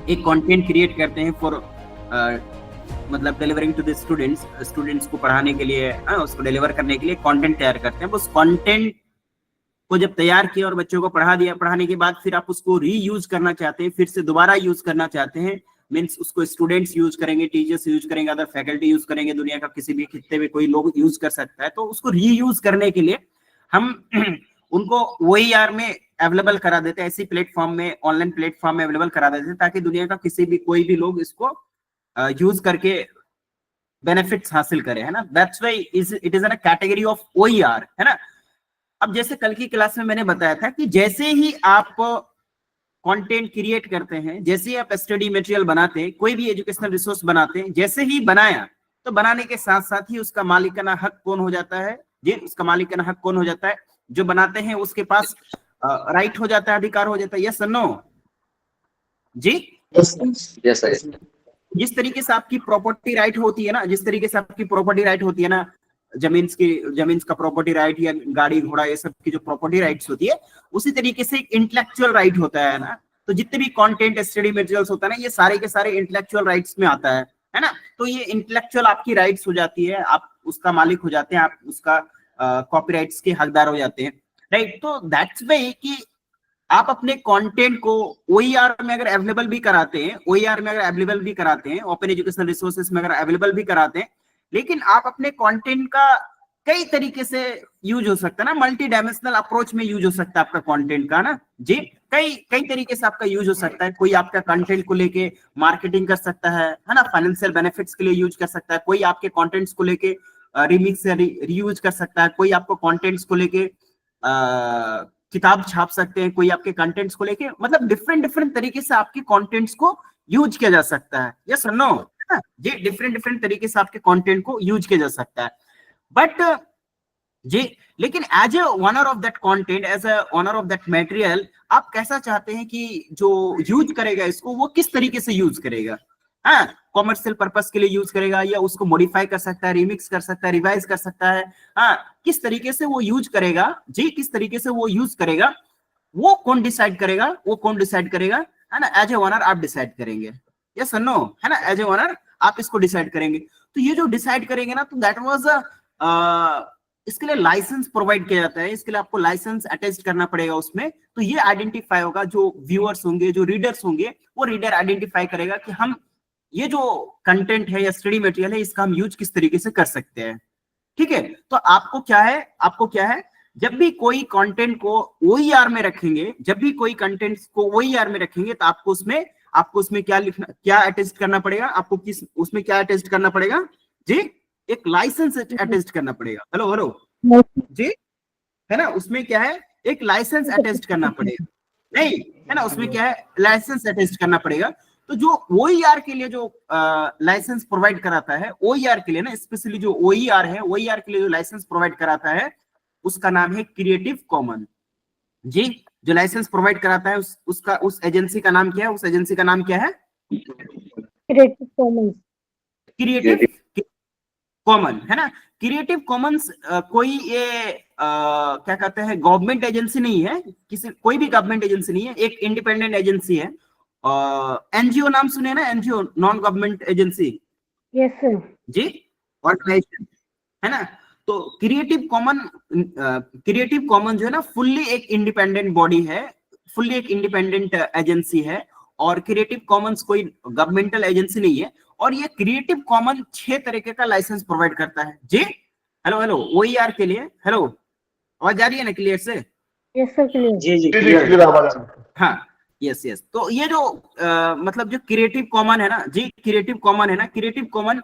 एक content create करते हैं फॉर मतलब डिलीवरिंग टू द स्टूडेंट्स को पढ़ाने के लिए, उसको डिलीवर करने के लिए कंटेंट तैयार करते हैं। उस कंटेंट को जब तैयार किया और बच्चों को पढ़ा दिया, पढ़ाने के बाद फिर आप उसको रीयूज करना चाहते हैं, फिर से दोबारा यूज करना चाहते हैं, मीन्स उसको स्टूडेंट्स यूज करेंगे, टीचर्स यूज करेंगे, अदर फैकल्टी यूज करेंगे, दुनिया का किसी भी खित्ते में कोई लोग यूज कर सकता है। तो उसको रीयूज करने के लिए हम उनको OER में अवेलेबल करा देते हैं, ऐसी प्लेटफॉर्म में, ऑनलाइन प्लेटफॉर्म में अवेलेबल करा देते हैं, ताकि दुनिया का किसी भी कोई भी लोग इसको यूज करके बेनिफिट्स हासिल करे, है ना। That's why it is in a category of OER, है ना। अब जैसे कल की क्लास में मैंने बताया था कि जैसे ही आप कंटेंट क्रिएट करते हैं, जैसे ही आप स्टडी मटेरियल बनाते हैं, कोई भी एजुकेशनल रिसोर्स बनाते हैं, जैसे ही बनाया तो बनाने के साथ साथ ही उसका मालिकाना हक कौन हो जाता है जी, उसका मालिकाना हक कौन हो जाता है, जो बनाते हैं उसके पास राइट हो जाता है, अधिकार हो जाता है। यस और नो जी? Yes sir. जिस तरीके से आपकी प्रॉपर्टी राइट होती है ना, जिस तरीके से आपकी प्रॉपर्टी राइट होती है ना, जमीन का प्रॉपर्टी राइट या गाड़ी घोड़ा ये सब की जो प्रॉपर्टी राइट्स होती है, उसी तरीके से इंटेलेक्चुअल राइट होता है ना। तो जितने भी कंटेंट स्टडी मटेरियल्स होता है ना, ये सारे के सारे इंटेलेक्चुअल राइट्स में आता है ना। तो ये इंटेलेक्चुअल आपकी राइट्स हो जाती है, आप उसका मालिक हो जाते हैं, आप उसका कॉपीराइट्स के हकदार हो जाते हैं, राइट। तो दैट्स वे कि आप अपने कंटेंट को OER में अगर अवेलेबल भी कराते हैं, OER में अगर अवेलेबल भी कराते हैं, ओपन एजुकेशनल रिसोर्सेज में अगर अवेलेबल भी कराते हैं, लेकिन आप अपने कंटेंट का कई तरीके से यूज हो सकता है ना, मल्टी डायमेंशनल अप्रोच में यूज हो सकता है आपका कंटेंट का ना जी, कई कई तरीके से आपका यूज हो सकता है। कोई आपका कंटेंट को लेके मार्केटिंग कर सकता है ना, फाइनेंशियल बेनिफिट्स के लिए यूज कर सकता है, कोई आपके कंटेंट्स को लेके रिमिक्स या रीयूज कर सकता है, कोई आपको कंटेंट्स को लेके किताब छाप सकते हैं, कोई आपके कंटेंट्स को लेके, मतलब डिफरेंट डिफरेंट तरीके से आपके कंटेंट्स को यूज किया जा सकता है। यस और नो जी, डिफरेंट डिफरेंट तरीके से आपके कंटेंट को यूज किया जा सकता है। बट जी, लेकिन as a owner of that content, as a owner of that material, आप कैसा चाहते हैं कि जो यूज करेगा इसको वो किस तरीके से यूज करेगा? हाँ, कॉमर्शियल पर्पस के लिए यूज करेगा या उसको मॉडिफाई कर सकता है, रिमिक्स कर सकता है, रिवाइज कर सकता है, हाँ, किस तरीके से वो यूज करेगा जी, किस तरीके से वो यूज करेगा, वो कौन डिसाइड करेगा, वो कौन डिसाइड करेगा, है ना। एज ए ओनर आप डिसाइड करेंगे, यस और नो, है ना। एज ए ओनर आप इसको डिसाइड करेंगे। तो ये जो डिसाइड करेंगे ना, तो दैट वाज इसके लिए लाइसेंस प्रोवाइड किया जाता है, इसके लिए आपको लाइसेंस अटैच करना पड़ेगा उसमें। तो ये आइडेंटिफाई होगा, जो व्यूअर्स होंगे, जो रीडर्स होंगे, वो रीडर आइडेंटिफाई करेगा कि हम ये जो कंटेंट है या स्टडी मटेरियल है, इसका हम यूज किस तरीके से कर सकते हैं, ठीक है। तो आपको क्या है, जब भी कोई कंटेंट को OER में रखेंगे, जब भी कोई कंटेंट को OER में रखेंगे, तो आपको उसमें क्या लिखना, क्या अटैच करना पड़ेगा, आपको किस उसमें क्या अटैच करना पड़ेगा जी, एक लाइसेंस अटैच करना पड़ेगा। हेलो जी, है ना, उसमें क्या है, एक लाइसेंस अटैच करना पड़ेगा, नहीं है ना, उसमें क्या है, लाइसेंस अटैच करना पड़ेगा। तो जो OER के लिए जो लाइसेंस प्रोवाइड कराता है, OER के लिए ना, स्पेशली जो OER है, OER के लिए जो लाइसेंस प्रोवाइड कराता है, उसका नाम है क्रिएटिव कॉमन जी। जो लाइसेंस प्रोवाइड कराता है उस एजेंसी का नाम क्या है, उस एजेंसी का नाम क्या है, क्रिएटिव कॉमन्स। क्रिएटिव कॉमन, है ना। क्रिएटिव कॉमन्स कोई ये क्या कहते हैं, गवर्नमेंट एजेंसी नहीं है, कोई भी गवर्नमेंट एजेंसी नहीं है, एक इंडिपेंडेंट एजेंसी है। NGO नाम सुने ना, NGO, non government agency. Yes sir जी, ऑर्गेनाइजेशन, है ना। तो क्रिएटिव कॉमन जो है ना, फुल्ली एक इंडिपेंडेंट बॉडी है, फुल्ली एक इंडिपेंडेंट एजेंसी है। और क्रिएटिव कॉमन्स कोई गवर्नमेंटल एजेंसी नहीं है। और ये क्रिएटिव कॉमन 6 तरीके का लाइसेंस प्रोवाइड करता है जी। हेलो OER के लिए, हेलो, आवाज आ रही है ना क्लियर से? Yes sir clear. जी क्लियर आवाज। हाँ, यस। तो ये जो मतलब जो क्रिएटिव कॉमन है ना जी, क्रिएटिव कॉमन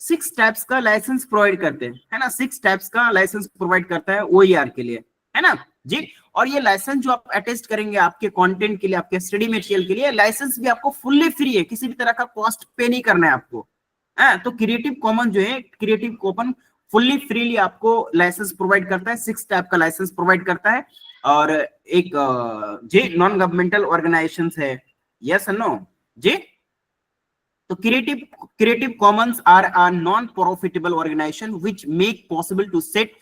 6 टाइप्स का लाइसेंस प्रोवाइड करते हैं, है ना, 6 टाइप्स का लाइसेंस प्रोवाइड करता है OER के लिए, है ना जी। और ये लाइसेंस जो आप अटेस्ट करेंगे आपके कंटेंट के लिए, आपके स्टडी मटेरियल के लिए, लाइसेंस भी आपको फुल्ली फ्री है, किसी भी तरह का कॉस्ट पे नहीं करना है आपको। तो क्रिएटिव कॉमन जो है, क्रिएटिव कॉमन फुल्ली फ्रीली आपको लाइसेंस प्रोवाइड करता है, 6 टाइप का लाइसेंस प्रोवाइड करता है। और एक जी नॉन गवर्नमेंटल ऑर्गेनाइजेशन है, यस और नो जी। तो creative commons are a non profitable organisation which make possible to set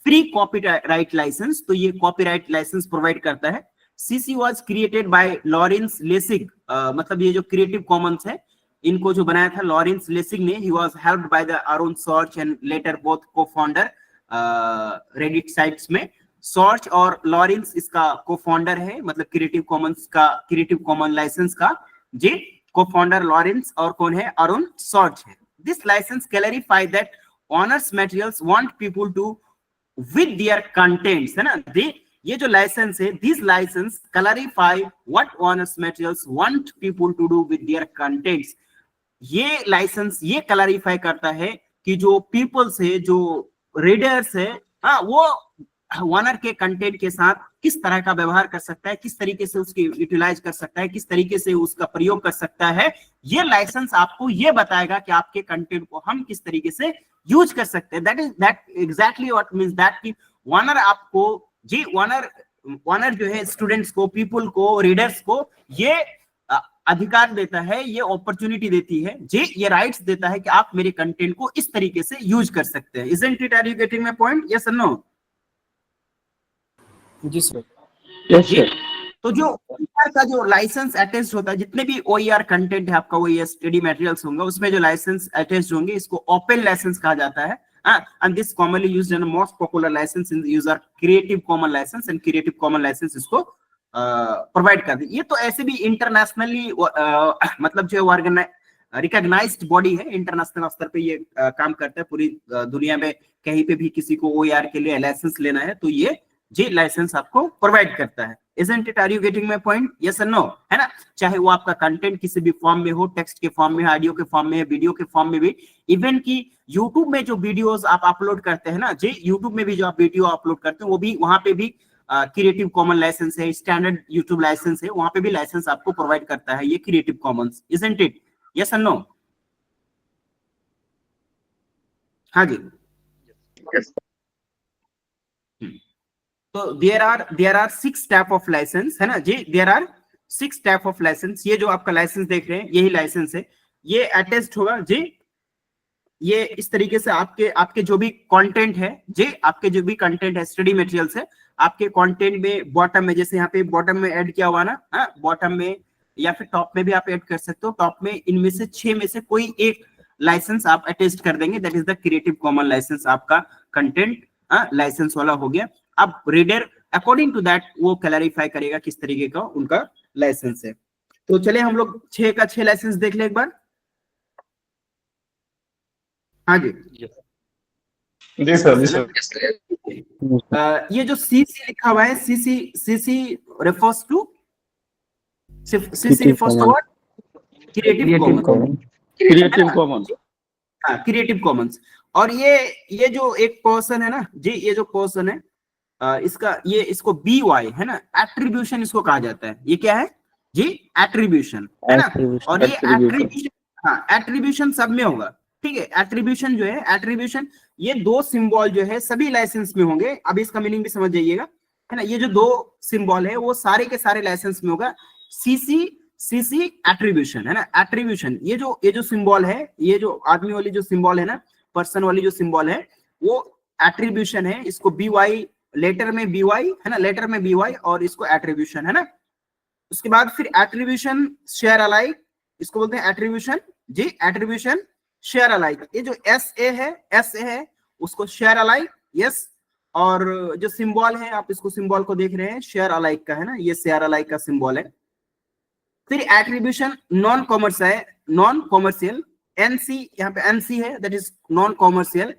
free copyright licence. तो ये कॉपीराइट लाइसेंस प्रोवाइड करता है। CC was created by Lawrence Lessig मतलब ये जो क्रिएटिव कॉमन्स है इनको जो बनाया था लॉरेंस लेसिग ने, he was helped by the Aaron Swartz and later both co founder Reddit sites में। सॉर्च और लॉरेंस इसका को-फाउंडर है, मतलब क्रिएटिव कॉमन्स का, क्रिएटिव कॉमन लाइसेंस का जी को-फाउंडर लॉरेंस और कौन है, आरोन सॉर्च है। This licence clarify that owners materials want people to with their contents, है ना, ये जो लाइसेंस है, this licence clarify what owners materials want people to do with their contents. ये लाइसेंस ये क्लैरिफाई करता है कि जो पीपल्स है, जो रीडर्स है, हाँ, वो ऑनर के कंटेंट के साथ किस तरह का व्यवहार कर सकता है, किस तरीके से उसकी यूटिलाइज कर सकता है, किस तरीके से उसका प्रयोग कर सकता है। ये लाइसेंस आपको ये बताएगा कि आपके कंटेंट को हम किस तरीके से यूज कर सकते हैं। That exactly what means that कि ऑनर आपको जी ऑनर जो है स्टूडेंट्स को, पीपल को, रीडर्स को ये अधिकार देता है, ये अपॉर्चुनिटी देती है जी, ये राइट्स देता है कि आप मेरे कंटेंट को इस तरीके से यूज कर सकते हैं। Isn't it? Are you getting my point? Yes or no? जी सर। Yes, sir. तो जो OER का जो लाइसेंस अटैच्ड होता है, जितने भी OER कंटेंट है आपका, OER स्टडी मटेरियल्स होंगे, उसमें जो लाइसेंस अटैच्ड होंगे इसको ओपन लाइसेंस कहा जाता है। And this commonly used and most popular license in the user Creative Commons license, and Creative Commons license इसको प्रोवाइड करती है। ये तो ऐसे भी इंटरनेशनली मतलब जो रिकॉग्नाइज्ड बॉडी है, इंटरनेशनल स्तर पे ये काम करता है। पूरी दुनिया में कहीं पे भी किसी को OER के लिए लाइसेंस लेना है तो ये जी लाइसेंस आपको प्रोवाइड करता है। Isn't it? Are you getting my point? Yes or no? है ना, चाहे वो आपका कंटेंट किसी भी फॉर्म में हो, टेक्स्ट के फॉर्म में, ऑडियो के फॉर्म में, वीडियो के फॉर्म में भी, इवन की यूट्यूब में जो वीडियोस आप अपलोड करते हैं ना जी, यूट्यूब में भी जो आप वीडियो अपलोड करते हैं वो भी, वहां पे भी क्रिएटिव कॉमन लाइसेंस है, स्टैंडर्ड यूट्यूब लाइसेंस है, वहां पे भी लाइसेंस आपको प्रोवाइड करता है ये creative commons. Isn't it? Yes or no? हाँ जी। Yes. तो there are 6 type of licence, है ना जी, there are 6 type of licence. ये जो आपका लाइसेंस देख रहे हैं यही लाइसेंस है, ये अटैच्ड होगा जी, ये इस तरीके से आपके जो भी कंटेंट है जी, आपके जो भी कंटेंट है, स्टडी मटेरियल्स है, आपके कंटेंट में बॉटम में, जैसे यहाँ पे बॉटम में ऐड किया हुआ ना, बॉटम में या फिर टॉप में भी आप ऐड कर सकते हो। टॉप में इनमें से 6 में से कोई एक लाइसेंस आप अटैच कर देंगे, that is the creative common licence, आपका कंटेंट लाइसेंस वाला हो गया। अब रीडर अकॉर्डिंग टू दैट वो क्लैरिफाई करेगा किस तरीके का उनका लाइसेंस है। तो चले हम लोग 6 का 6 लाइसेंस देख ले एक बार। हाँ जी जी सर। जी सर। Yes, sir. ये जो CC लिखा हुआ है, CC refers to what? Creative common, creative common. हाँ, क्रिएटिव कॉमन्स। और ये जो एक पर्सन है ना जी, ये जो पर्सन है इसका, ये इसको BY है ना, एट्रीब्यूशन इसको कहा जाता है। ये क्या है जी? एट्रीब्यूशन, है ना। और ये एट्रीब्यूशन, हाँ, एट्रीब्यूशन सब में होगा, ठीक है। एट्रीब्यूशन जो है, एट्रीब्यूशन ये 2 सिंबल जो है सभी लाइसेंस में होंगे। अब इसका मीनिंग भी समझ जाइएगा, है ना। ये जो 2 सिंबल है वो सारे के सारे लाइसेंस में होगा। CC एट्रीब्यूशन, है ना, एट्रीब्यूशन। ये जो सिंबल है, ये जो आदमी वाली जो सिंबल है ना, पर्सन वाली जो सिंबल है, वो एट्रीब्यूशन है। इसको BY, लेटर में BY, है ना, लेटर में BY, और इसको एट्रीब्यूशन, है ना। उसके बाद फिर एट्रीब्यूशन शेयर अलाइक, इसको बोलते हैं एट्रीब्यूशन जी, एट्रीब्यूशन शेयर अलाइक। ये जो SA है उसको शेयर अलाइक, यस। और जो सिंबल है, आप इसको सिंबल को देख रहे हैं, शेयर अलाइक का, है ना, ये शेयर अलाइक का सिंबल है। फिर एट्रीब्यूशन नॉन कॉमर्शियल, NC, यहाँ पे NC है, दैट इज नॉन कॉमर्शियल।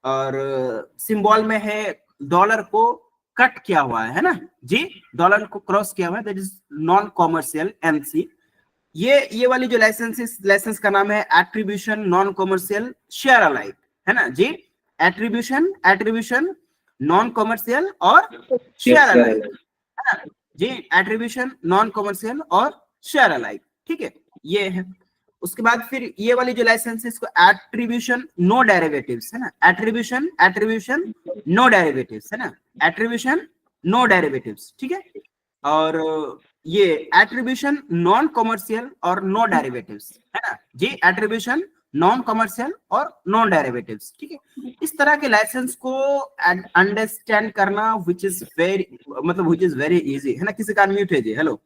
और सिंबल में है डॉलर को कट किया हुआ है ना जी, डॉलर को क्रॉस किया हुआ है, that is non commercial, NC। ये वाली जो लाइसेंस का नाम है attribution non commercial share alike, है ना जी। एट्रीब्यूशन नॉन कॉमर्शियल और शेयर अलाइक, है ना जी, एट्रीब्यूशन नॉन कॉमर्शियल और शेयर अलाइक, ठीक है, ये है। उसके बाद फिर ये वाली जो लाइसेंस है इसको एट्रीब्यूशन नो डेरिवेटिव्स, है ना, एट्रीब्यूशन नो डेरिवेटिव्स, है ना, एट्रीब्यूशन नो डेरिवेटिव्स, ठीक है। और ये एट्रीब्यूशन नॉन कॉमर्शियल और नो डेरिवेटिव्स, है ना जी, एट्रीब्यूशन नॉन कॉमर्शियल और नॉन डेरिवेटिव्स, ठीक है। इस तरह के लाइसेंस को अंडरस्टैंड करना व्हिच इज वेरी इजी, है ना। किसी का अनम्यूट है जी, हेलो।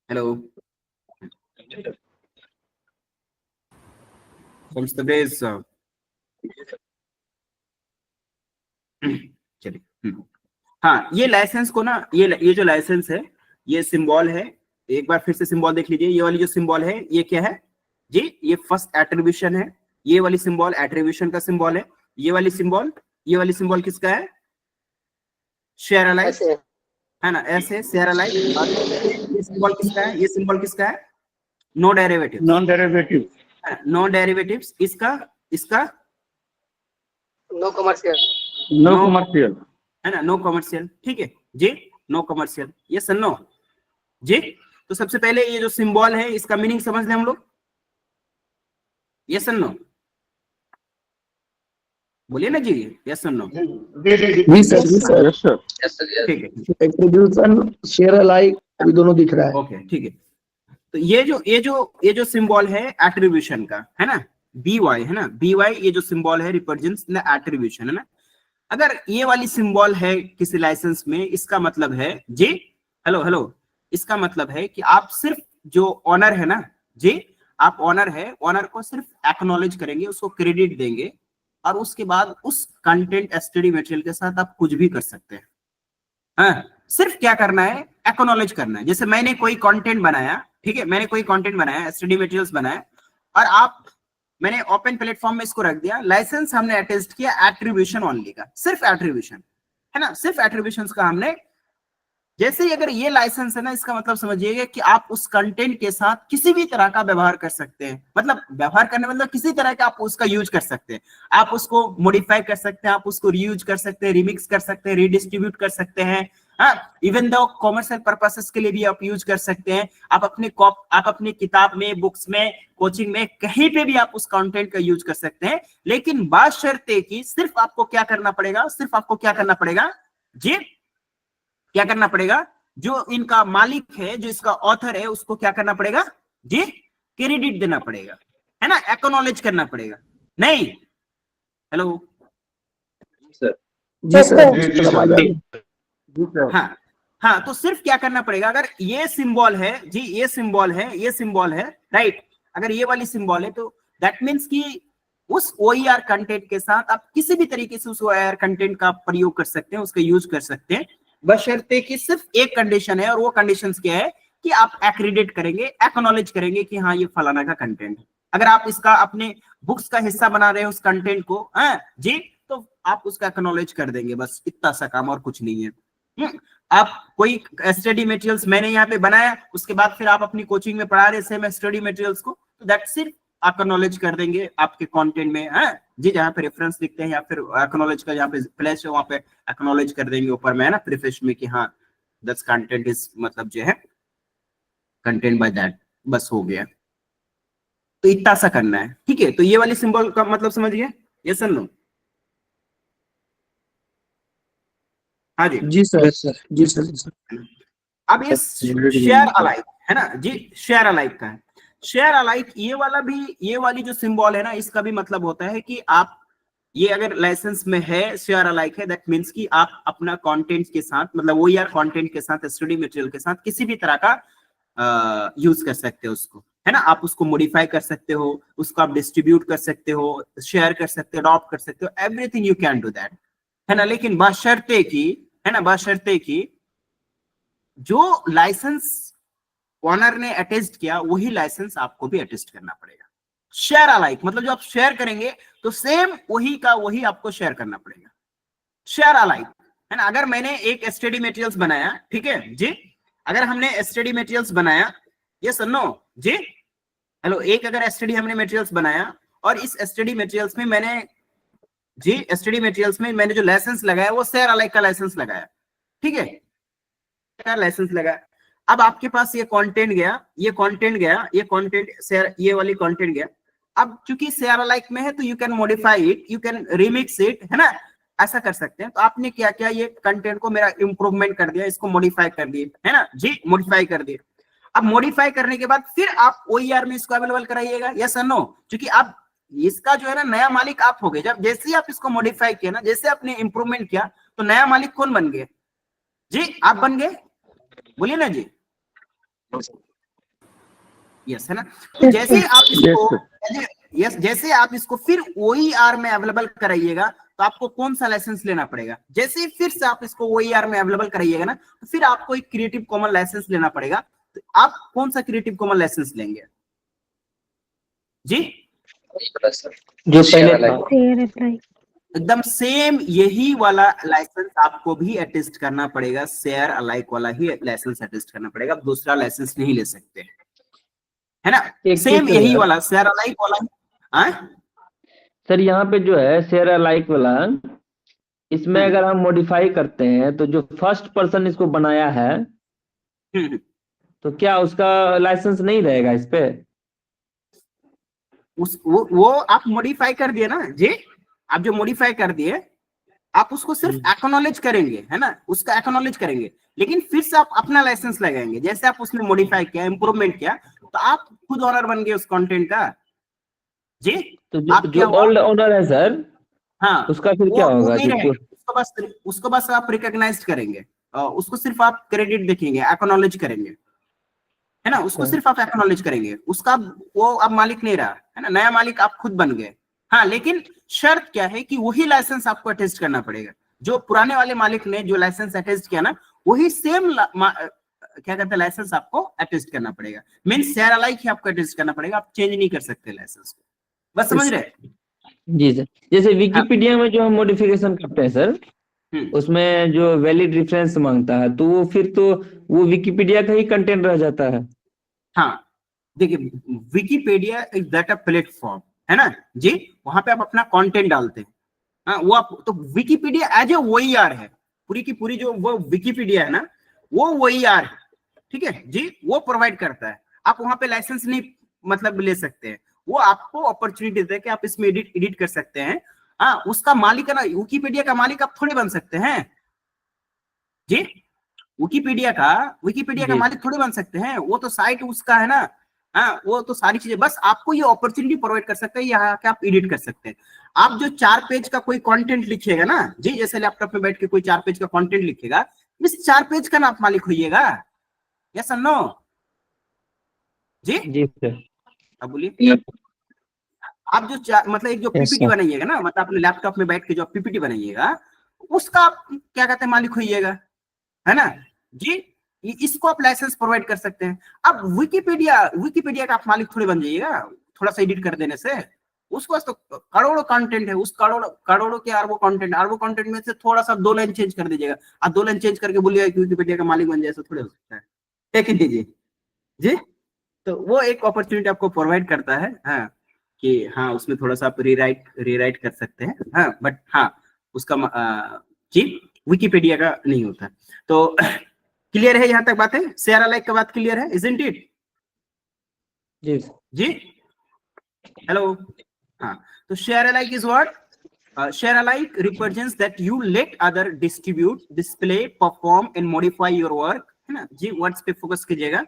हेलो बेस चलिए। हाँ, ये लाइसेंस को ना, ये जो लाइसेंस है, ये सिंबल है। एक बार फिर से सिंबल देख लीजिए। ये वाली जो सिंबल है ये क्या है जी? ये फर्स्ट एट्रीब्यूशन है। ये वाली सिंबल एट्रीब्यूशन का सिंबल है। ये वाली सिंबल किसका है? शेयर अलाइक है ना, ऐसे शेयर अलाइक। ये सिंबल किसका है? ये सिंबल किसका है? No derivative. Non-derivative. No derivatives. इसका no commercial. No No. commercial. है ना, नो कमर्शियल। ठीक है जी, नो कमर्शियल। ये सन नो जी। तो सबसे पहले ये जो सिंबल है इसका मीनिंग समझ लें हम लोग। यस एंड नो बोलिए ना जी, यस एंड नो। जी सर, जी सर। Yes, sir. ठीक है, एट्रीब्यूशन, शेयर अलाइक अभी दोनों दिख रहा है। ओके ठीक है। तो ये जो सिंबल है एट्रीब्यूशन का है ना, बी वाई है ना, बी वाई ये जो सिंबल है रिप्रेजेंट्स द एट्रीब्यूशन है ना। अगर ये वाली सिंबल है किसी लाइसेंस में, इसका मतलब है जी, हेलो, इसका मतलब है कि आप सिर्फ जो ऑनर है ना जी, आप ऑनर है, ऑनर को सिर्फ एक्नॉलेज करेंगे, उसको क्रेडिट देंगे, और उसके बाद उस कंटेंट एसटीडी मटेरियल के साथ आप कुछ भी कर सकते हैं। हाँ, सिर्फ क्या करना है? एक्नॉलेज करना है। जैसे मैंने कोई कंटेंट बनाया, ठीक है, मैंने कोई कंटेंट बनाया, एसटीडी मटेरियल्स बनाया, और मैंने ओपन प्लेटफॉर्म में इसको रख दिया। लाइसेंस हमने अटेस्ट किया एट्रीब्यूशन ओनली का, सिर्फ एट्रीब्यूशन है ना, सिर्फ एट्रीब्यूशंस का हमने। जैसे ही अगर ये लाइसेंस है ना, इसका मतलब समझिएगा कि आप उस कंटेंट के साथ किसी भी तरह का व्यवहार कर सकते हैं। मतलब व्यवहार करने मतलब किसी तरह का आप उसका यूज कर सकते हैं। आप उसको मॉडिफाई कर सकते हैं, आप उसको रीयूज कर सकते हैं, रिमिक्स कर सकते हैं, रीडिस्ट्रीब्यूट कर सकते हैं। इवन दो कॉमर्शियल पर्पसेस के लिए भी आप यूज कर सकते हैं। आप अपने किताब में, बुक्स में, कोचिंग में, कहीं पे भी आप उस कंटेंट का यूज कर सकते हैं। लेकिन बात शर्त है कि सिर्फ आपको क्या करना पड़ेगा? सिर्फ आपको क्या करना पड़ेगा जी? क्या करना पड़ेगा? जो इनका मालिक है, जो इसका ऑथर है, उसको क्या करना पड़ेगा जी? क्रेडिट देना पड़ेगा, है ना, एक्नॉलेज करना पड़ेगा। नहीं, हेलो जी सर। हाँ, तो सिर्फ क्या करना पड़ेगा? अगर ये सिंबल है जी, ये सिंबल है राइट, अगर ये वाली सिंबल है तो दैट मीन्स कि उस OER कंटेंट के साथ आप किसी भी तरीके से उस OER कंटेंट का प्रयोग कर सकते हैं, उसका यूज कर सकते हैं, बशर्ते कि सिर्फ एक कंडीशन है, और वो कंडीशन क्या है कि आप एक्रेडिट करेंगे, एक्नॉलेज करेंगे कि हाँ ये फलाना का कंटेंट है। अगर आप इसका अपने बुक्स का हिस्सा बना रहे हैं उस कंटेंट को जी, तो आप उसका एक्नॉलेज कर देंगे, बस इतना सा काम, और कुछ नहीं है। आप कोई स्टडी मटेरियल्स मैंने यहाँ पे बनाया, उसके बाद फिर आप अपनी कोचिंग में पढ़ा रहे सेम स्टडी मटेरियल्स को, तो दैट सिर्फ एक्नॉलेज कर देंगे आपके कंटेंट में जी, जहाँ पे रेफरेंस लिखते हैं या फिर एक्नॉलेज का जहाँ पे प्लेस है वहां पे एक्नॉलेज कर देंगे ऊपर में, है ना, प्रीफेस में कि हाँ दैट्स कंटेंट इज, मतलब जो है कंटेंट बाय दैट, बस हो गया। तो इतना सा करना है, ठीक है। तो ये वाली सिंबल का मतलब समझ गए? यस और नो? हाँ जी, जी सर, जी सर। अब ये शेयर अलाइक है ना जी, शेयर अलाइक का है। शेयर अलाइक ये वाला भी, ये वाली जो सिंबल है ना, इसका भी मतलब होता है कि आप, ये अगर लाइसेंस में है शेयर अलाइक है, दैट मींस कि आप अपना कंटेंट के साथ, मतलब OER कंटेंट के साथ, स्टडी मटेरियल के साथ किसी भी तरह का यूज कर सकते हो उसको, है ना। आप उसको मॉडिफाई कर सकते हो, उसको आप डिस्ट्रीब्यूट कर सकते हो, शेयर कर सकते हो, अडॉप्ट कर सकते हो, everything you can do that, है ना। लेकिन बशर्ते की, है ना, बशर्ते की जो लाइसेंस ऑनर ने अटेस्ट किया वही लाइसेंस आपको भी अटेस्ट करना पड़ेगा। शेयर अलाइक मतलब जो आप शेयर करेंगे तो सेम वही का वही आपको शेयर करना पड़ेगा। शेयर अलाइक, है ना। अगर मैंने एक स्टडी मटेरियल्स बनाया, ठीक है जी, अगर हमने स्टडी मटेरियल्स बनाया, ये सुनो जी, हेलो, एक अगर स्टडी हमने मटेरियल्स बनाया, और इस स्टडी मटेरियल्स में मैंने जी, स्टडी मटेरियल्स में मैंने जो लाइसेंस लगाया वो शेयर अलाइक का लाइसेंस लगाया, ठीक है, का लाइसेंस लगाया। अब आपके पास ये कंटेंट गया, ये कंटेंट शेयर, ये वाली कंटेंट गया। अब चूंकि शेयर अलाइक में है तो you can modify it, you can remix it, है ना, ऐसा कर सकते हैं। तो आपने क्या किया, ये कंटेंट को मेरा इंप्रूवमेंट कर दिया, इसको मॉडिफाई कर दिए, है ना जी, मॉडिफाई कर दिए। अब मॉडिफाई करने के बाद फिर आप OER में इसको अवेलेबल कराइएगा, यस और नो, क्योंकि अब इसका जो है ना नया मालिक आप हो गए। जब जैसे ही आप इसको मॉडिफाई किया ना, जैसे आपने इंप्रूवमेंट किया, तो नया मालिक कौन बन गए जी? आप बन गए, बोलिए ना जी, यस है ना। तो जैसे ही आप इसको Yes, यस जैसे आप इसको फिर OER में अवेलेबल कराइएगा तो आपको कौन सा लाइसेंस लेना पड़ेगा? जैसे ही फिर से आप इसको OER में अवेलेबल कराइएगा ना तो फिर आपको एक क्रिएटिव कॉमन लाइसेंस लेना पड़ेगा। तो आप कौन सा क्रिएटिव कॉमन लाइसेंस लेंगे जी? जो पहले था Share alike. एकदम सेम यही वाला लाइसेंस आपको भी अटेस्ट करना पड़ेगा, शेयर अलाइक वाला ही लाइसेंस अटेस्ट करना पड़ेगा, आप दूसरा लाइसेंस नहीं ले सकते, है ना? एक सेम चीज यही है। वाला शेयर अलाइक वाला ही। हाँ? सर यहाँ पे जो है शेयर अलाइक वाला, इसमें अगर हम मॉडिफाई करते हैं तो जो फर्स्ट पर्सन इसको बनाया है तो क्या उसका लाइसेंस नहीं रहेगा इस पे? वो आप मॉडिफाई कर दिए ना जी, आप जो मॉडिफाई कर दिए आप उसको सिर्फ एक्नॉलेज करेंगे, है ना, उसका एक्नॉलेज करेंगे, लेकिन फिर से आप अपना लाइसेंस लगाएंगे। जैसे आप उसने मॉडिफाई किया, इंप्रूवमेंट किया, तो आप खुद ऑनर बन गए उस कंटेंट का जी। तो आप जो क्या हुआ? ओल्ड ओनर है सर, हाँ, उसका फिर वो क्या वो होगा? नहीं जो रहेगा, उसको बस आप रिकॉग्नाइज करेंगे, उसको सिर्फ आप क्रेडिट देखेंगे, एक्नॉलेज करेंगे, है ना, उसको सिर्फ आप एक्नॉलेज करेंगे, उसका वो अब मालिक नहीं रहा, है ना, नया मालिक आप खुद बन गए। हाँ, लेकिन शर्त क्या है कि वही लाइसेंस आपको अटेस्ट करना पड़ेगा, जो पुराने वाले मालिक ने जो लाइसेंस अटेस्ट किया ना, वही सेम क्या कहते हैं लाइसेंस आपको अटेस्ट करना पड़ेगा। मींस शेयर अलाइक ही आपको अटेस्ट करना पड़ेगा, आप चेंज नहीं कर सकते लाइसेंस को। बस समझ रहे? जी सर, जैसे विकिपीडिया में जो हम मॉडिफिकेशन करते हैं सर, उसमें जो वैलिड रेफरेंस मांगता है तो वो फिर तो वो विकिपीडिया का ही कंटेंट रह जाता है। हाँ, देखिए Wikipedia is that a platform, है ना जी, वहां पे आप अपना कंटेंट डालते हैं। हाँ, वो आप तो विकिपीडिया एज ए OER है, पूरी की पूरी जो वो विकिपीडिया है ना, वो OER है, ठीक है जी, वो प्रोवाइड करता है। आप वहां पे लाइसेंस नहीं मतलब ले सकते हैं, वो आपको अपॉर्चुनिटी देता है कि आप इसमें एडिट कर सकते हैं। हाँ, उसका मालिक है ना, विकिपीडिया का मालिक आप थोड़े बन सकते हैं जी, विकिपीडिया का मालिक थोड़े बन सकते हैं, वो तो साइट उसका है ना। हाँ, वो तो सारी चीजें बस आपको ये अपॉर्चुनिटी प्रोवाइड कर सकते हैं, यहाँ के आप एडिट कर सकते हैं। आप जो 4 पेज का कोई कंटेंट लिखिएगा ना जी, जैसे लैपटॉप में बैठ के कोई 4 पेज का कंटेंट लिखेगा, इस 4 पेज का ना आप मालिक होइएगा। यस और नो जी? जी सर। अब बोलिए। आप जो मतलब एक जो पीपीटी बनाइएगा ना, मतलब अपने लैपटॉप में बैठ के जो पीपीटी बनाइएगा, उसका आप क्या कहते हैं मालिक होइएगा, है ना जी। इसको आप लाइसेंस प्रोवाइड कर सकते हैं। अब विकिपीडिया का आप मालिक थोड़े बन जाइएगा थोड़ा सा एडिट कर देने से। उसके पास तो करोड़ों कंटेंट है, उस करोड़ों के अरबों कंटेंट में से थोड़ा सा 2 लाइन चेंज कर दीजिएगा, आप 2 लाइन चेंज करके बोलिएगा कि विकिपीडिया का मालिक बन जाए, ऐसा थोड़े हो सकता है, ठीक है जी। तो वो एक अपॉर्चुनिटी आपको प्रोवाइड करता है, हाँ, कि हाँ उसमें थोड़ा सा आप रीराइट कर सकते हैं, हाँ, बट हाँ उसका जी विकिपीडिया का नहीं होता। तो क्लियर है यहाँ तक बातें? शेयर अलाइक का बात क्लियर है, इजंट इट जी? हेलो, हाँ, तो share alike is what? Share alike represents that you let other distribute, display, perform and modify your work, है ना जी। वर्ड्स पे फोकस कीजिएगा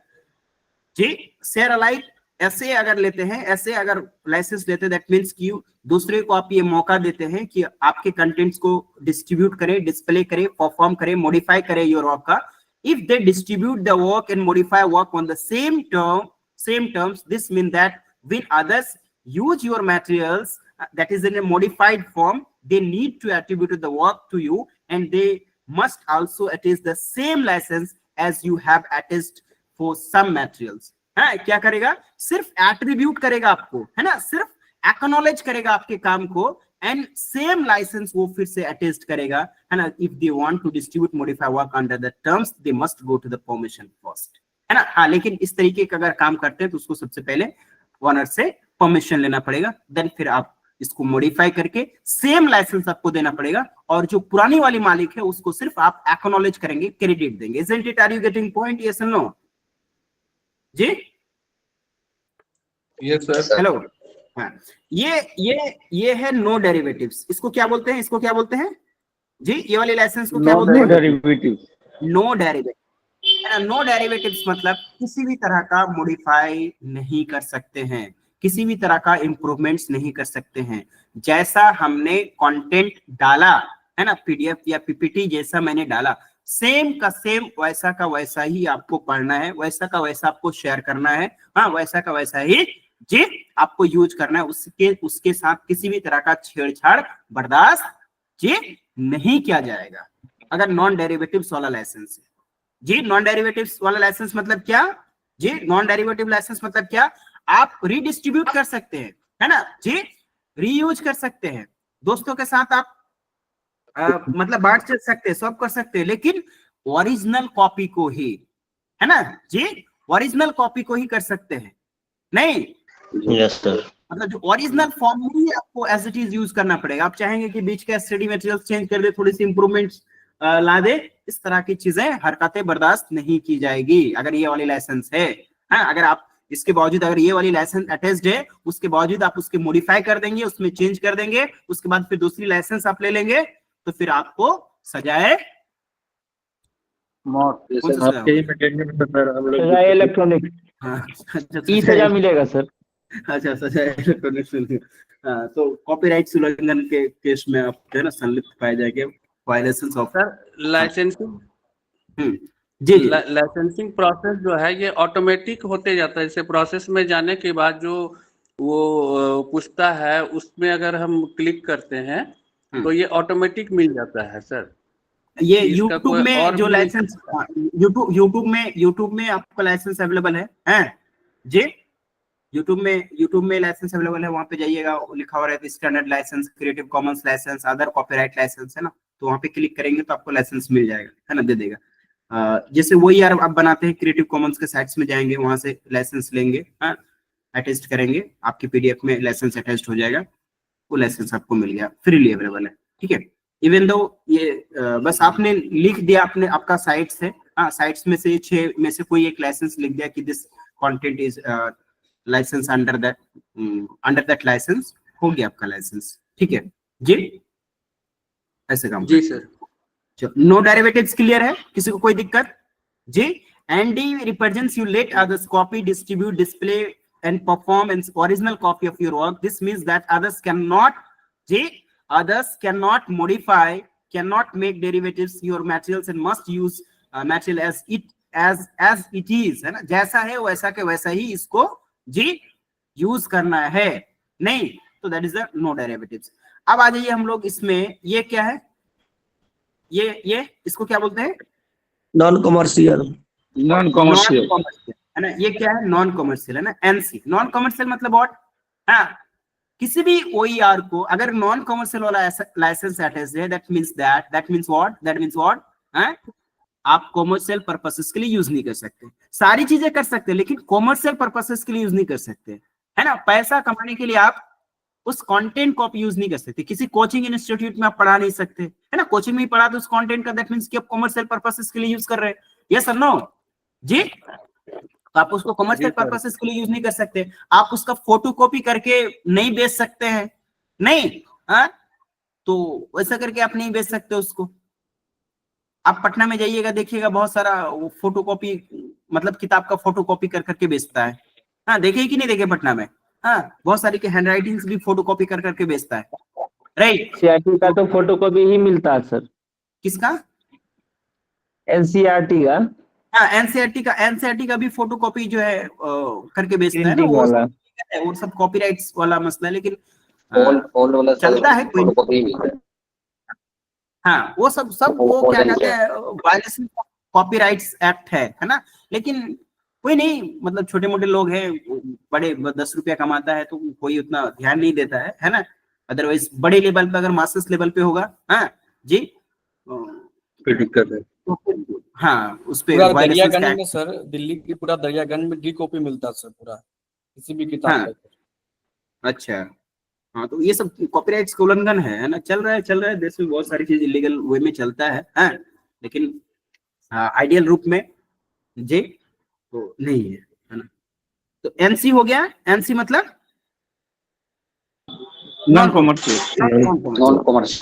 जी। शेयर अलाइक ऐसे अगर लेते हैं, ऐसे अगर लाइसेंस लेते हैं, दैट मींस कि दूसरे को आप ये मौका देते हैं कि आपके कंटेंट्स को डिस्ट्रीब्यूट करे, डिस्प्ले करे, परफॉर्म करे, मॉडिफाई करे योर वर्क का। If they distribute the work and modify work on the same terms, this means that when others use your materials that is in a modified form, they need to attribute the work to you, and they must also attest the same license as you have attested for some materials. हाँ, क्या करेगा? सिर्फ attribute करेगा आपको, है ना, सिर्फ acknowledge करेगा आपके काम को, एंड सेम लाइसेंस वो फिर से अटेस्ट करेगा, है ना। If they want to distribute modify work under the terms, they must go to the permission first, है ना। हाँ, लेकिन इस तरीके का अगर काम करते हैं तो उसको सबसे पहले ओनर से परमिशन लेना पड़ेगा, देन फिर आप इसको मॉडिफाई करके सेम लाइसेंस आपको देना पड़ेगा, और जो पुरानी वाली मालिक है उसको सिर्फ आप एक्नॉलेज करेंगे, क्रेडिट देंगे। Isn't it? Are you getting point? Yes और नो जी? Yes, sir. हेलो, हाँ, ये है नो डेरिवेटिव्स। इसको क्या बोलते हैं? इसको क्या बोलते हैं जी? ये वाले लाइसेंस को क्या बोलते हैं? Derivative. No derivative. No derivatives मतलब किसी भी तरह का मॉडिफाई नहीं कर सकते हैं, किसी भी तरह का इंप्रूवमेंट्स नहीं कर सकते हैं। जैसा हमने कंटेंट डाला है ना, पीडीएफ या पीपीटी जैसा मैंने डाला, सेम का सेम वैसा का वैसा ही आपको पढ़ना है, वैसा का वैसा आपको शेयर करना है, हाँ वैसा का वैसा ही जी आपको यूज करना है। उसके साथ किसी भी तरह का छेड़छाड़ बर्दाश्त जी नहीं किया जाएगा अगर नॉन डेरिवेटिव्स वाला लाइसेंस है। जी नॉन डेरिवेटिव्स वाला लाइसेंस मतलब क्या जी, नॉन डेरिवेटिव लाइसेंस मतलब क्या, आप रीडिस्ट्रीब्यूट कर सकते हैं, है ना जी, रीयूज कर सकते हैं, दोस्तों के साथ आप मतलब बांट सकते हैं, सब कर सकते हैं, लेकिन ओरिजिनल कॉपी को ही, है ना जी, ओरिजिनल कॉपी को ही कर सकते हैं, नहीं यस सर। मतलब जो ओरिजिनल फॉर्म में ही आपको एज इट इज यूज करना पड़ेगा। आप चाहेंगे कि बीच के स्टडी मटेरियल्स चेंज कर दे, थोड़ी सी इंप्रूवमेंट्स ला दे, इस तरह की चीजें हरकतें बर्दाश्त नहीं की जाएगी अगर ये वाली लाइसेंस है। हाँ, अगर आप इसके बावजूद अगर ये वाली लाइसेंस अटैच्ड है, उसके बावजूद आप उसके मॉडिफाई कर देंगे, उसमें चेंज कर देंगे, उसके बाद फिर दूसरी लाइसेंस आप ले लेंगे, तो फिर आपको सजाए सजा इलेक्ट्रॉनिक ई सजा मिलेगा सर। अच्छा सजा इलेक्ट्रॉनिक। हाँ, तो कॉपीराइट उल्लंघन के केस में आप जो है ना संलिप्त पाए जाएंगे, वायलेशंस ऑफ लाइसेंसिंग जी जी लाइसेंसिंग प्रोसेस जो है ये ऑटोमेटिक होते जाता है। जैसे प्रोसेस में जाने के बाद जो वो पूछता है उसमें अगर हम क्लिक करते हैं तो ये ऑटोमेटिक मिल जाता है सर। ये इसका YouTube कोई में और जो भी- लाइसेंस YouTube में आपका लाइसेंस अवेलेबल है जी, YouTube में लाइसेंस अवेलेबल है, वहां पे जाइएगा, लिखा हुआ रहता है standard license, creative commons license, other copyright license, है ना, तो वहां पे क्लिक करेंगे तो आपको लाइसेंस मिल जाएगा, है ना, दे देगा। जैसे वही यार आप बनाते हैं, क्रिएटिव कॉमन्स के साइट्स में जाएंगे, वहां से लाइसेंस लेंगे, हाँ अटैच करेंगे, आपकी पीडीएफ में लाइसेंस अटैच हो जाएगा, वो लाइसेंस आपको मिल गया, फ्रीली अवेलेबल है, ठीक है। इवन दो ये बस आपने लिख दिया, आपने आपका साइट्स है, हाँ साइट्स में से 6 में से कोई एक लाइसेंस लिख दिया कि this content is licence under that licence, हो गया आपका लाइसेंस, ठीक है जी, ऐसे काम जी सर। नो डेरिवेटिव्स क्लियर है, किसी को कोई दिक्कत जी। ND represents you let others copy, distribute, display and perform an original copy of your work. This means that others cannot modify, cannot make derivatives your materials and must use material as it is, है ना, जैसा है वैसा के वैसा ही इसको जी use करना है, नहीं तो that is the no derivatives. अब आ जाइए हम लोग इसमें, ये क्या है, ये इसको क्या बोलते हैं, नॉन कमर्शियल। है ना, ये क्या है, नॉन कमर्शियल, है ना, एनसी। नॉन कमर्शियल मतलब व्हाट, हाँ किसी भी ओईआर को अगर नॉन कमर्शियल वाला लाइसेंस अटैच है, दैट मींस व्हाट, हैं, आप कमर्शियल पर्पसेस के लिए यूज नहीं कर सकते, सारी चीजें कर सकते हैं लेकिन कमर्शियल पर्पसेस के लिए यूज नहीं कर सकते, है ना। पैसा कमाने के लिए आप उस कंटेंट को आप यूज नहीं कर सकते, किसी कोचिंग इंस्टीट्यूट में आप पढ़ा नहीं सकते, है ना, कोचिंग में ही पढ़ा तो उस कंटेंट का, दैट मींस कि आप कमर्शियल पर्पसेस के लिए यूज कर रहे हैं, यस और नो जी। तो आप उसको कमर्शियल पर्पसेस के लिए यूज नहीं कर सकते, आप उसका फोटोकॉपी करके नहीं बेच सकते हैं, नहीं, हाँ तो वैसा करके आप नहीं बेच सकते उसको। आप पटना में जाइएगा, देखिएगा बहुत सारा फोटोकॉपी, मतलब किताब का फोटोकॉपी कर करके बेचता है, हाँ देखे कि नहीं देखे पटना में, हाँ बहुत सारी के हैंडराइटिंग्स भी फोटोकॉपी कर करके बेचता है, राइट। सीआरटी का तो फोटोकॉपी ही मिलता है सर। किसका, एनसीईआरटी का, हाँ एनसीईआरटी का भी फोटोकॉपी जो है करके बेचता है ना, वो सब कॉपीराइट्स वाला मसला है, लेकिन फोन वाला चलता है कोई, फोटोकॉपी मिलता है। हाँ वो सब वो क्या कहते हैं, वायलेशन ऑफ कॉपीराइट्स एक्ट है ना, लेकिन कोई नहीं, मतलब छोटे मोटे लोग हैं, बड़े 10 रुपया कमाता है तो कोई उतना ध्यान नहीं देता है ना, अदरवाइज बड़े लेवल पे अगर मास्टर्स लेवल पे होगा, हाँ जी, दिक्कत है, तो हाँ उस पे पूरा दरियागंज में सर, दिल्ली की पूरा दरियागंज में डी कॉपी मिलता है सर, पूरा किसी भी किताब हाँ, का। अच्छा हाँ, तो ये सब कॉपीराइट्स का उल्लंघन है ना, चल रहा है देश में, बहुत सारी चीज इलीगल वे में चलता है, हाँ लेकिन आइडियल रूप में जी तो नहीं है ना। तो एनसी हो गया, एनसी मतलब नॉन कमर्शियल,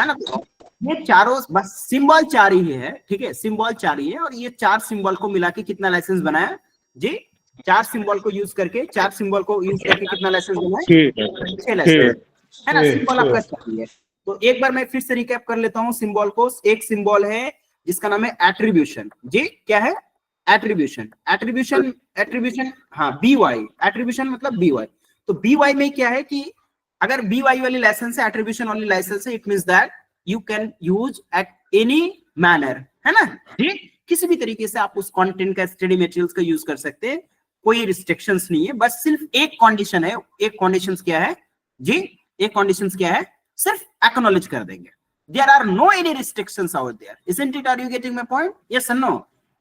है ना। तो ये चारों बस सिंबल 4 ही है, ठीक है, सिंबल 4 ही है, और ये 4 सिंबल को मिला के कितना लाइसेंस बनाया जी, 4 सिंबल को यूज करके कितना लाइसेंस बनाया, 6 लाइसेंस, है ना। सिंबल आपका 4 ही है। तो एक बार मैं फिर से रिकैप कर लेता हूँ सिंबल को। एक सिंबल है जिसका नाम है एट्रीब्यूशन। जी क्या है? एट्रीब्यूशन। एट्रीब्यूशन हाँ BY, एट्रीब्यूशन मतलब BY। तो BY में क्या है कि अगर BY वाली लाइसेंस है, एट्रीब्यूशन वाली लाइसेंस है, it means that you can use at any manner, है ना जी, किसी भी तरीके से आप उस कंटेंट का, स्टडी मटेरियल्स का यूज कर सकते हैं, कोई रिस्ट्रिक्शंस नहीं है। बस सिर्फ एक कंडीशन है, एक कंडीशंस क्या है जी, एक कंडीशंस क्या है, सिर्फ एक्नॉलेज कर देंगे। There are no any restrictions out there, isn't it? Are you getting my point? Yes or no?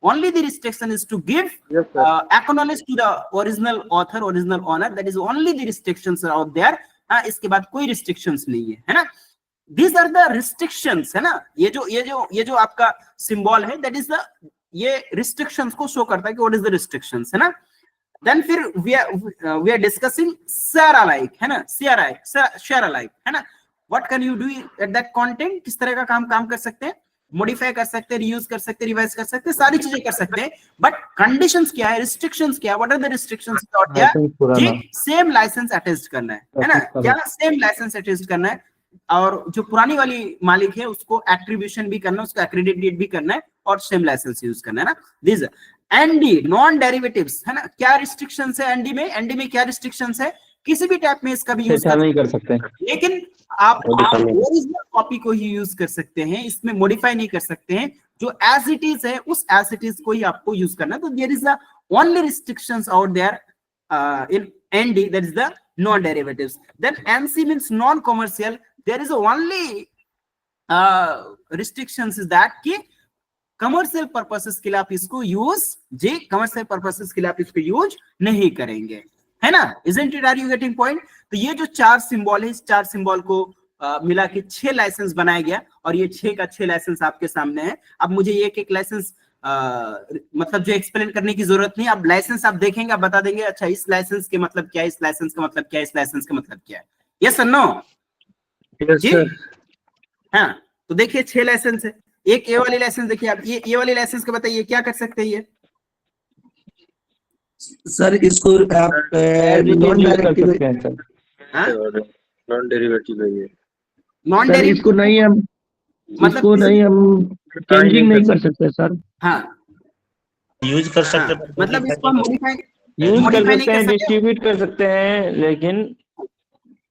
Only the restriction is to give acknowledge to the original author, original owner. That is only the restrictions are out there. इसके बाद कोई restrictions नहीं है, है ना? These are the restrictions, है ना? ये जो आपका symbol है, that is the ये restrictions को show करता है कि what is the restrictions, है ना? Then फिर we are discussing share alike, है ना? share alike, है ना? What can you do at that content? किस तरह का काम कर सकते हैं? मॉडिफाई कर सकते हैं, रीयूज कर सकते हैं, रिवाइज कर सकते हैं, सारी चीजें कर सकते हैं। बट कंडीशंस क्या है, रिस्ट्रिक्शंस क्या है? What are the restrictions? जी सेम लाइसेंस अटेस्ट करना है ना? क्या सेम लाइसेंस अटेस्ट करना है, और जो पुरानी वाली मालिक है उसको एट्रीब्यूशन भी करना है, उसको एक्रेडिटेड भी करना है, और सेम लाइसेंस यूज करना है ना। दिस एनडी नॉन डेरिवेटिव्स, है ना? क्या रिस्ट्रिक्शंस है एनडी में? एनडी में क्या रिस्ट्रिक्शंस है? किसी भी टाइप में इसका भी यूज नहीं कर सकते, लेकिन आप ओरिजिनल कॉपी को ही यूज कर सकते हैं, इसमें मॉडिफाई नहीं कर सकते हैं। जो एज इट इज है उस एज इट इज को ही आपको यूज करना है। तो there is the only restrictions out there in ND, that is the non derivatives. Then NC means non commercial, there is only restrictions is that कि commercial purposes के लिए आप इसको यूज कमर्शियल पर्पसेस के लिए आप इसको यूज नहीं करेंगे, है ना? Isn't it? Are you getting point? तो ये जो 4 सिंबल है, इस 4 सिंबल को मिला के 6 लाइसेंस बनाया गया, और ये 6 का 6 लाइसेंस आपके सामने है। अब मुझे एक लाइसेंस मतलब जो एक्सप्लेन करने की जरूरत नहीं, अब लाइसेंस आप देखेंगे, आप बता देंगे अच्छा इस लाइसेंस के मतलब क्या है, इस लाइसेंस का मतलब क्या है, इस लाइसेंस का मतलब क्या है। यस और नो? जी हाँ। तो देखिए 6 लाइसेंस है। एक ये वाली लाइसेंस देखिए आप, ये वाली लाइसेंस का बताइए क्या कर सकते हैं ये? सर इसको आप नॉन डेरिवेटिव है ये। नॉन सर इसको नहीं हम मतलब इसको नहीं हम चेंजिंग नहीं कर सकते सर। हाँ यूज कर सकते हैं, मतलब इसको हम मॉडिफाई यूज कर नहीं सकते हैं, डिस्ट्रीब्यूट कर सकते हैं, लेकिन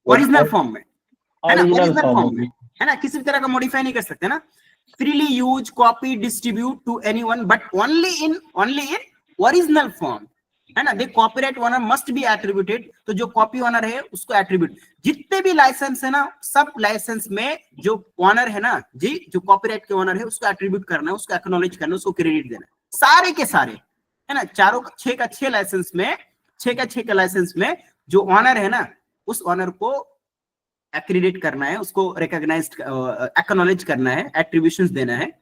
ओरिजिनल फॉर्म में, है ना? ओरिजिनल फॉर्म में, है ना? किसी भी तरह का मॉडिफाई नहीं कर सकते ना। Freely use, copy, distribute to anyone, but only in original form, है ना? देख copyright owner must be attributed, तो जो कॉपी ओनर है उसको एट्रीब्यूट। जितने भी लाइसेंस है ना, सब लाइसेंस में जो ओनर है ना जी, जो कॉपीराइट के ओनर है उसको एट्रीब्यूट करना है, उसको एक्नॉलेज करना है, उसको क्रेडिट देना है, सारे के सारे, है ना? 6 का 6 लाइसेंस में, 6 का 6 लाइसेंस में जो ओनर है ना, उस ओनर को एक्रेडिट करना है, उसको रिकॉग्नाइज एक्नॉलेज करना है, एट्रीब्यूशंस देना है।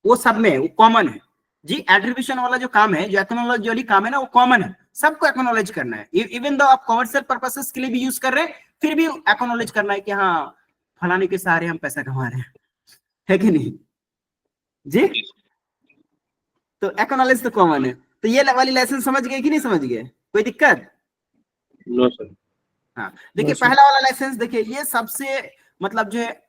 वो सब में वो कॉमन है जी। एट्रीब्यूशन वाला जो काम है, जो एक्नॉलेज वाली काम है ना, वो कॉमन है, सबको एक्नॉलेज करना है। इवन दो आप कमर्शियल पर्पसेस के लिए भी यूज कर रहे हैं, फिर भी एक्नॉलेज करना है कि हाँ फलाने के सहारे हम पैसा कमा रहे हैं, है कि नहीं जी? तो एक्नॉलेज तो कॉमन है। तो ये वाली लाइसेंस समझ गए कि नहीं समझ गए? कोई दिक्कत? No sir. हाँ देखिए पहला वाला लाइसेंस देखिए, ये सबसे मतलब जो है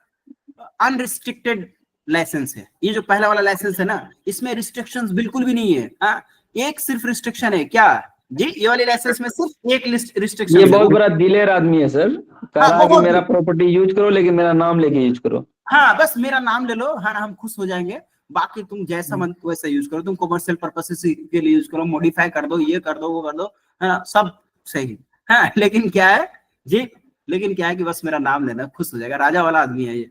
अनरिस्ट्रिक्टेड लाइसेंस है। ये जो पहला वाला लाइसेंस है ना, इसमें रिस्ट्रिक्शंस बिल्कुल भी नहीं है। हाँ एक सिर्फ रिस्ट्रिक्शन है, क्या जी? ये वाले लाइसेंस में सिर्फ एक रिस्ट्रिक्शन। ये बहुत बड़ा दिलेर आदमी है सर, कह रहा है कि मेरा प्रॉपर्टी यूज करो लेकिन मेरा नाम लेके यूज करो। हाँ बस मेरा नाम ले लो, हाँ हम खुश हो जाएंगे, बाकी तुम जैसा मन वैसा यूज करो, तुम कमर्शियल पर्पसेस के लिए यूज करो, मॉडिफाई कर दो, ये कर दो, वो कर दो, है ना? सब सही है। लेकिन क्या है जी, लेकिन क्या है कि बस मेरा नाम लेना, खुश हो जाएगा। राजा वाला आदमी है ये,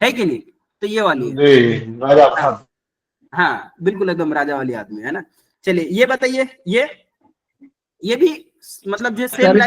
है कि नहीं? तो ये वाली है राजा। हाँ बिल्कुल एकदम राजा वाली आदमी है ना। चलिए ये बताइए, ये भी मतलब जो सेम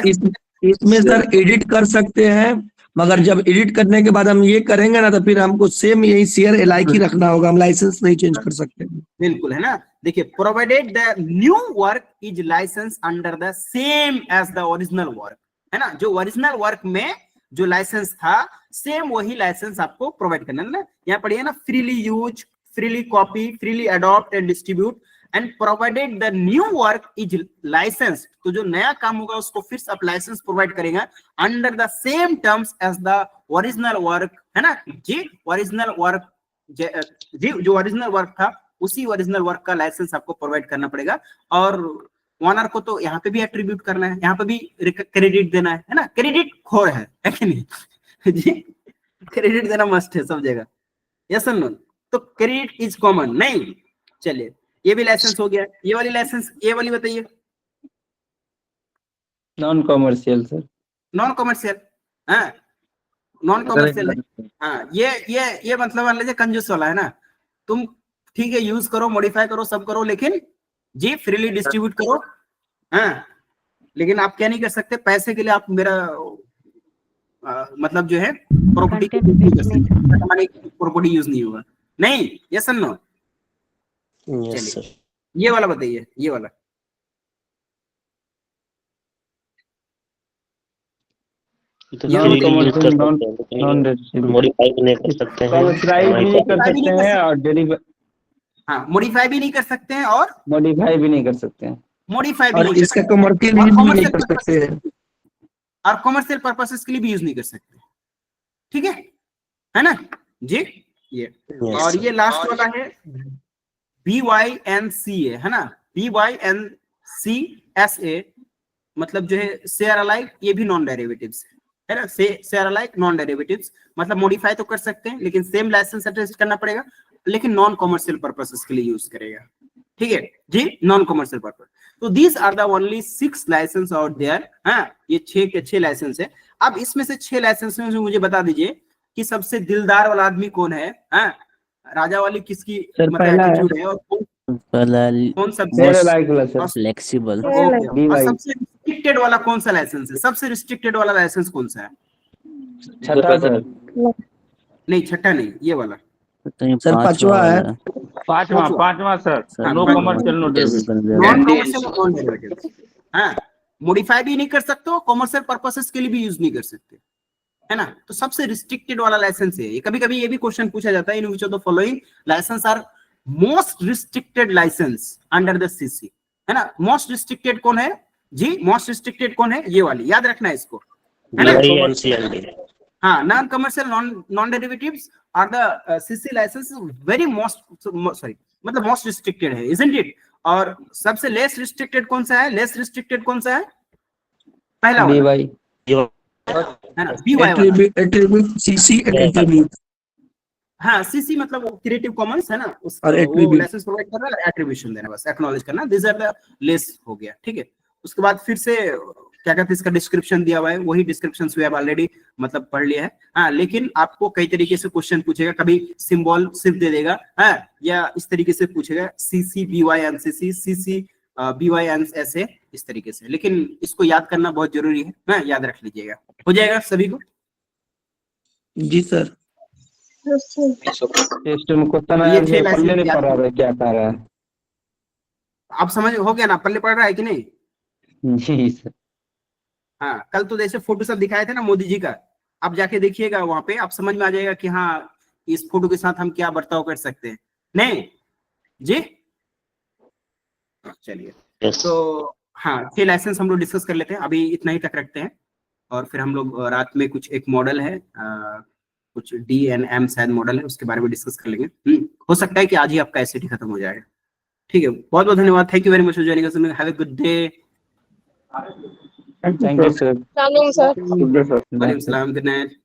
इसमें सर एडिट कर सकते हैं, मगर जब एडिट करने के बाद हम ये करेंगे ना, तो फिर हमको सेम यही शेयर अलाइक ही रखना होगा, हम लाइसेंस नहीं चेंज कर सकते। बिल्कुल, है ना? देखिए provided the new work is licence under the same as the original work, है ना? जो ओरिजिनल वर्क में जो लाइसेंस था, सेम वही लाइसेंस आपको प्रोवाइड करना है ना। यहाँ पढ़िए ना, freely use, freely copy, freely adopt and distribute and provided the new work is license. तो जो नया काम होगा उसको फिर से आप लाइसेंस प्रोवाइड करेंगे under the same terms as the original work, है ना जी? ओरिजिनल वर्क जी जो ओरिजिनल वर्क था उसी ओरिजिनल वर्क का लाइसेंस आपको प्रोवाइड करना पड़ेगा। और ओनर को तो यहाँ पे भी एट्रीब्यूट करना है, यहाँ पे भी क्रेडिट देना है ना, क्रेडिट खोर है कि नहीं जी, क्रेडिट देना मस्ट है सब जगह, यस नो। तो क्रेडिट इज कॉमन नहीं। चलिए ये भी लाइसेंस हो गया। ये वाली लाइसेंस, ये वाली बताइए। Non commercial sir. Non commercial, हाँ नॉन कॉमर्शियल है। हाँ ये मतलब मान लीजिए कंजूस वाला है ना, तुम ठीक है यूज करो, मॉडिफाई करो, सब करो, लेकिन जी फ्रीली डिस्ट्रीब्यूट करो। हाँ लेकिन आप क्या नहीं कर सकते, पैसे के लिए आप मेरा मतलब जो है प्रॉपर्टी प्रॉपर्टी यूज नहीं होगा, नहीं। Yes no. चलिए ये वाला बताइए, ये वाला। मॉडिफाई भी नहीं कर सकते हैं, भी नहीं कर सकते हैं और डिलीवर, हाँ मॉडिफाई भी नहीं कर सकते हैं और मॉडिफाई भी नहीं कर सकते हैं, मॉडिफाई भी और नहीं कर इसका सकते कमर्शियल यूज भी नहीं कर सकते हैं, और कमर्शियल पर्पसेस के लिए भी यूज नहीं कर सकते। ठीक है ना जी। ये और ये लास्ट वाला है BYNCA, है ना, BYNCSA मतलब जो है शेयर अलाइक, ये भी नॉन डेरिवेटिव्स है ना, शेयर अलाइक नॉन डेरिवेटिव्स मतलब मॉडिफाई तो कर सकते हैं लेकिन सेम लाइसेंस अटैच करना पड़ेगा, लेकिन नॉन कमर्शियल पर्पसेस के लिए यूज करेगा। ठीक है जी, नॉन कमर्शियल पर्पस। तो these are the only 6 license out there. हाँ ये 6 के 6 लाइसेंस है। अब इसमें से 6 लाइसेंस में मुझे बता दीजिए कि सबसे दिलदार वाला आदमी कौन है। हाँ राजा वाली किसकी मतलब एटीट्यूड है, और कौन सबसे फ्लेक्सिबल, और सबसे रिस्ट्रिक्टेड वाला कौन सा लाइसेंस है? सबसे रिस्ट्रिक्टेड वाला लाइसेंस कौन सा है? छठा सर। नहीं छठा नहीं, ये वाला सर पांचवा है, पांचवा sir. No commercial no non commercial non derivatives. हाँ मॉडिफाई भी नहीं कर सकते हो, कमर्शियल पर्पसेस के लिए भी यूज नहीं कर सकते, है ना। तो सबसे रिस्ट्रिक्टेड वाला लाइसेंस है। कभी कभी ये भी क्वेश्चन पूछा जाता है, in which of the following licence are most restricted licence under the CC, है ना। मोस्ट रिस्ट्रिक्टेड कौन है जी? मोस्ट रिस्ट्रिक्टेड कौन है? ये वाली याद रखना है इसको, है ना। हाँ non commercial non derivatives are the CC license very most sorry मतलब मोस्ट रिस्ट्रिक्टेड है, इजंट इट। और सबसे लेस रिस्ट्रिक्टेड कौन सा है? लेस रिस्ट्रिक्टेड कौन सा है? पहला वाला है ना, BY एट्रीब्यूट सीसी एट्रीब्यूट। हाँ सीसी मतलब वो क्रिएटिव कॉमन्स है ना, उसको और वो लाइसेंस प्रोवाइड करना और एट्रीब्यूशन देना, बस एक्नॉलेज करना, दिस आर द लेस हो गया। ठीक है, उसके बाद फिर से क्या कहते हैं इसका डिस्क्रिप्शन दिया हुआ है, वही डिस्क्रिप्शन वी हैव ऑलरेडी मतलब पढ़ लिया है। हाँ लेकिन आपको कई तरीके से क्वेश्चन पूछेगा, कभी सिंबल सिर्फ दे देगा हाँ, या इस तरीके से पूछेगा CC BYNCC CC BYNSA इस तरीके से, लेकिन इसको याद करना बहुत जरूरी है ना, याद रख लीजिएगा। हो जाएगा सभी को? जी सर। सिस्टम को पल्ले नहीं पढ़ रहा है, क्या कर रहा है आप समझ हो गया ना, पल्ले पढ़ रहा है कि नहीं? जी सर। हाँ कल तो जैसे फोटो सब दिखाए थे ना मोदी जी का, आप जाके देखिएगा वहां पे, आप समझ में आ जाएगा कि हाँ इस फोटो के साथ हम क्या बर्ताव कर सकते हैं। नहीं जी चलिए तो हाँ 6 लाइसेंस हम लोग डिस्कस कर लेते हैं, अभी इतना ही तक रखते हैं। और फिर हम लोग रात में कुछ एक मॉडल है कुछ DNM शायद मॉडल है, उसके बारे में डिस्कस कर लेंगे। हो सकता है कि आज ही आपका एससीटी खत्म हो जाएगा। ठीक है, बहुत बहुत धन्यवाद, thank you very much for joining us, have a good day. Thank you sir. Sir. वालेकुम सलाम, गुड नाइट।